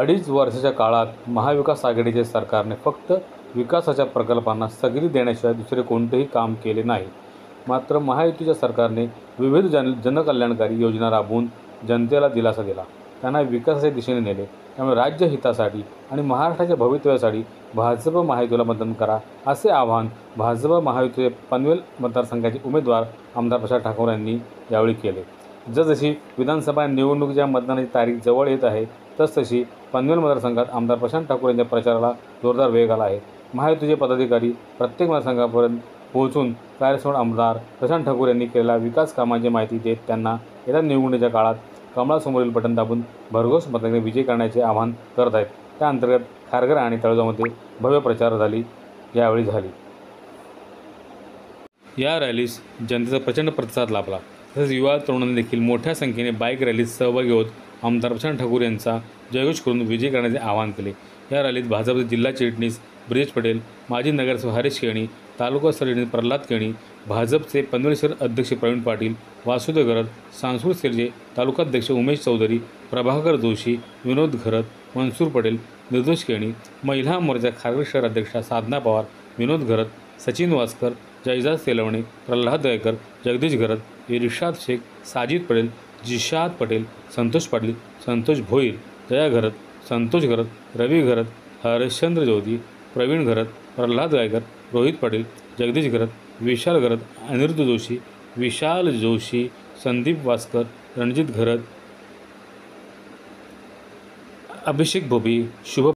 अडीच वर्षाच्या काळात महाविकास आघाडीच्या सरकारने फक्त विकासाच्या प्रकल्पांना स्थगिती देण्याशिवाय दुसरे कोणतेही काम केले नाही. मात्र महायुतीच्या सरकारने विविध जनकल्याणकारी योजना राबवून जनतेला दिलासा दिला, त्यांना विकासाच्या दिशेने नेले. त्यामुळे राज्य हितासाठी आणि महाराष्ट्राच्या भवितव्यासाठी भाजप महायुतीला मतदान करा, असे आवाहन भाजप महायुतीचे पनवेल मतदारसंघाचे उमेदवार आमदार प्रशांत ठाकूर यांनी यावेळी केले. जसजशी विधानसभा निवडणुकीच्या मतदानाची तारीख जवळ येत आहे, तसतशी पनवेल मतदारसंघात आमदार प्रशांत ठाकूर यांच्या प्रचाराला जोरदार वेग आला आहे. महायुतीचे पदाधिकारी प्रत्येक मतदारसंघापर्यंत पोहोचून कार्यसमोर आमदार प्रशांत ठाकूर यांनी केलेल्या विकास कामांची माहिती देत त्यांना येत्या निवडणुकीच्या काळात कमळासमोरील बटन दाबून भरघोस मताने विजयी करण्याचे आवाहन करत आहेत. त्या अंतर्गत खारघर आणि तळोजामध्ये भव्य प्रचार यावेळी झाली. या रॅलीस जनतेचा प्रचंड प्रतिसाद लाभला. तसेच युवा तरुणांनी देखील मोठ्या संख्येने बाईक रॅलीत सहभागी होत आमदार प्रशांत ठाकूर यांचा जयघोष करून विजय करण्याचे आवाहन केले. या रॅलीत भाजपचे जिल्हा चिटणीस ब्रिजेश पटेल, माजी नगरसेवक हरीश केणी, तालुका स्तरीय प्रल्हाद केणी, भाजपचे पनवेल शहर अध्यक्ष प्रवीण पाटील, वासुदेव घरत, सांस्कृतिक सेलचे तालुकाध्यक्ष उमेश चौधरी, प्रभाकर जोशी, विनोद घरत, मनसूर पटेल, निर्दोष केणी, महिला मोर्चा खारघर शहर अध्यक्षा साधना पवार, विनोद घरत, सचिन वासकर, जयजाद सेलवणे, प्रल्हाद गायकर, जगदीश घरत, इर्शाद शेख, साजिद पटेल, जिशाद पटेल, संतोष पाटील, संतोष भोईर, जया घरत, संतोष घरत, रवी घरत, हरिश्चंद्र ज्योती, प्रवीण घरत, प्रल्हाद गायकर, रोहित पाटील, जगदीश घरत, विशाल घरत, अनिरुद्ध जोशी, विशाल जोशी, संदीप वासकर, रणजित घरत, अभिषेक भोबी, शुभ